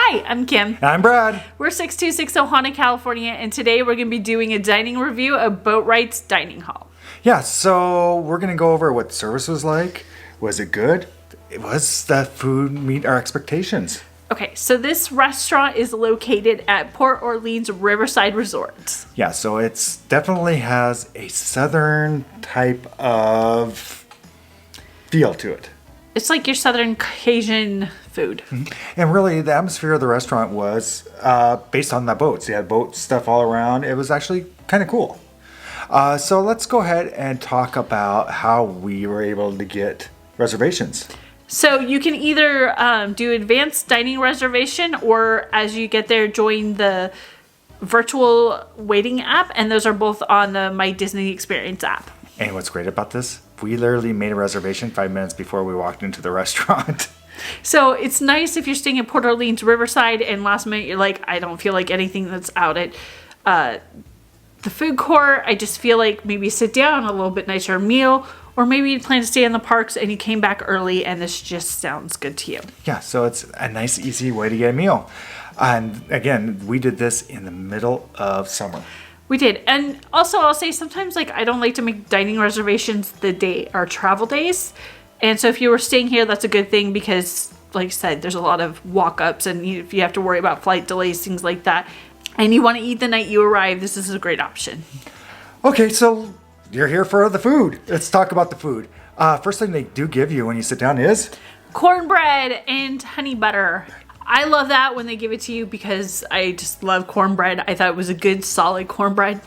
Hi, I'm Kim. And I'm Brad. We're 6260 Haunted, California, and today we're going to be doing a dining review of Boatwright's Dining Hall. Yeah, so we're going to go over what the service was like. Was it good? Was the food meet our expectations? Okay, so this restaurant is located at Port Orleans Riverside Resort. Yeah, so it's definitely has a southern type of feel to it. It's like your Southern Cajun food. And really, the atmosphere of the restaurant was based on the boats. You had boat stuff all around. It was actually kind of cool. So let's go ahead and talk about how we were able to get reservations. So you can either do advanced dining reservation, or as you get there, join the virtual waiting app, and those are both on the My Disney Experience app. And what's great about this, we literally made a reservation 5 minutes before we walked into the restaurant. So it's nice if you're staying at Port Orleans Riverside and last minute you're like, I don't feel like anything that's out at the food court. I just feel like maybe sit down, a little bit nicer meal, or maybe you plan to stay in the parks and you came back early and this just sounds good to you. Yeah, so it's a nice, easy way to get a meal. And again, we did this in the middle of summer. We did. And also I'll say sometimes like I don't like to make dining reservations the day our travel days. And so if you were staying here, that's a good thing because like I said, there's a lot of walk-ups and if you have to worry about flight delays, things like that, and you want to eat the night you arrive, this is a great option. Okay, so you're here for the food. Let's talk about the food. First thing they do give you when you sit down is cornbread and honey butter. I love that when they give it to you because I just love cornbread. I thought it was a good, solid cornbread.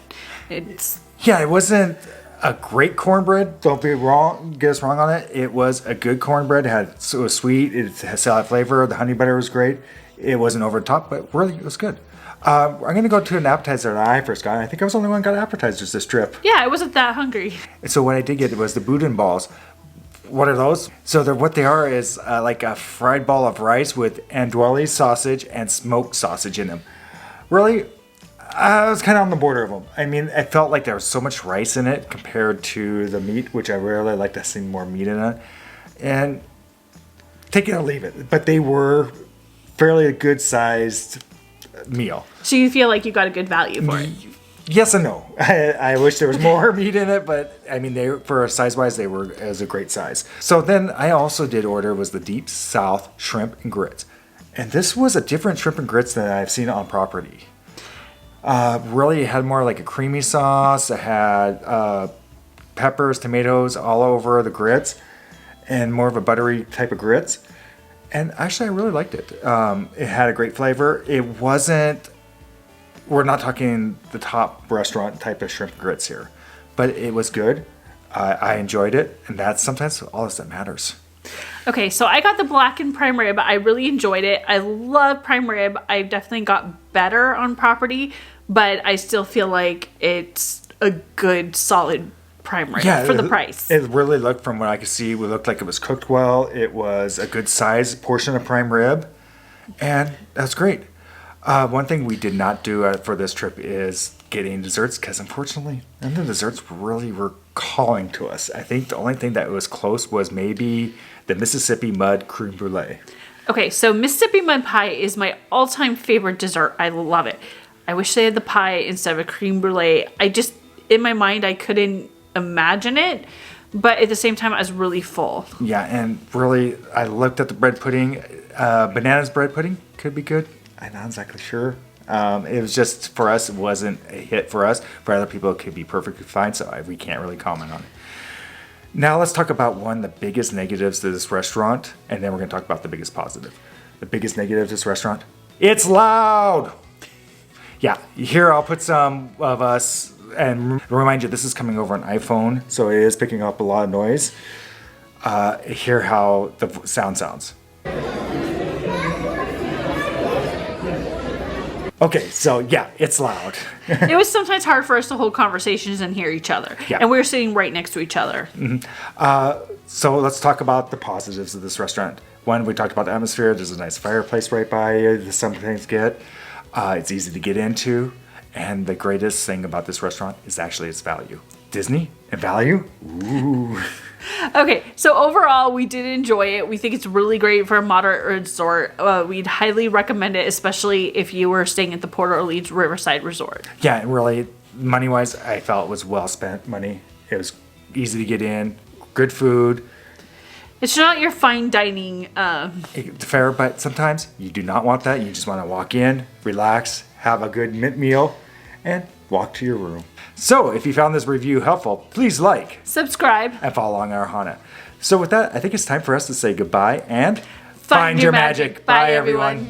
Yeah, it wasn't a great cornbread. Don't be wrong. Get us wrong on it. It was a good cornbread. It was sweet. It had salad flavor. The honey butter was great. It wasn't over the top, but really it was good. I'm going to go to an appetizer that I first got. I think I was the only one who got appetizers this trip. Yeah, I wasn't that hungry. And so what I did get was the boudin balls. What are those? So what they are is like a fried ball of rice with andouille sausage and smoked sausage in them. Really, I was kind of on the border of them. I mean, it felt like there was so much rice in it compared to the meat, which I really like to see more meat in it. And take it or leave it. But they were fairly a good-sized meal. So you feel like you got a good value for it? Yes and no. I wish there was more meat in it, but I mean, for size-wise, it was a great size. So then I also did order was the Deep South shrimp and grits. And this was a different shrimp and grits than I've seen on property. Really, it had more like a creamy sauce. It had peppers, tomatoes all over the grits, and more of a buttery type of grits. And actually, I really liked it. It had a great flavor. It wasn't... We're not talking the top restaurant type of shrimp and grits here, but it was good. I enjoyed it, and that's sometimes all that matters. Okay, so I got the blackened prime rib. I really enjoyed it. I love prime rib. I definitely got better on property, but I still feel like it's a good, solid prime rib for the price. It really looked, from what I could see, it looked like it was cooked well. It was a good size portion of prime rib, and that's great. One thing we did not do for this trip is getting desserts because unfortunately none of the desserts really were calling to us. I think the only thing that was close was maybe the Mississippi Mud Creme Brulee. Okay, so Mississippi Mud Pie is my all-time favorite dessert. I love it. I wish they had the pie instead of a creme brulee. In my mind, I couldn't imagine it, but at the same time, I was really full. Yeah, and really, I looked at the bread pudding. Bananas bread pudding could be good. I'm not exactly sure. It was just, for us, it wasn't a hit for us. For other people, it could be perfectly fine, so we can't really comment on it. Now let's talk about one of the biggest negatives to this restaurant, and then we're going to talk about the biggest positive. The biggest negative to this restaurant? It's loud! Yeah, here I'll put some of us, and remind you, this is coming over an iPhone, so it is picking up a lot of noise. Hear how the sound sounds. Okay, so yeah, it's loud. It was sometimes hard for us to hold conversations and hear each other. Yeah. And we were sitting right next to each other. Mm-hmm. So let's talk about the positives of this restaurant. One, we talked about the atmosphere. There's a nice fireplace right by you that some things get. It's easy to get into. And the greatest thing about this restaurant is actually its value. Disney and value? Ooh. Okay, so overall, we did enjoy it. We think it's really great for a moderate resort. We'd highly recommend it, especially if you were staying at the Port Orleans Riverside Resort. Yeah, and really, money-wise, I felt it was well spent money. It was easy to get in, good food. It's not your fine dining. Fair, but sometimes you do not want that. You just want to walk in, relax, have a good meal, and walk to your room. So, if you found this review helpful, please like, Subscribe, and follow along our Hana. So with that, I think it's time for us to say goodbye and find your magic. Bye, everyone.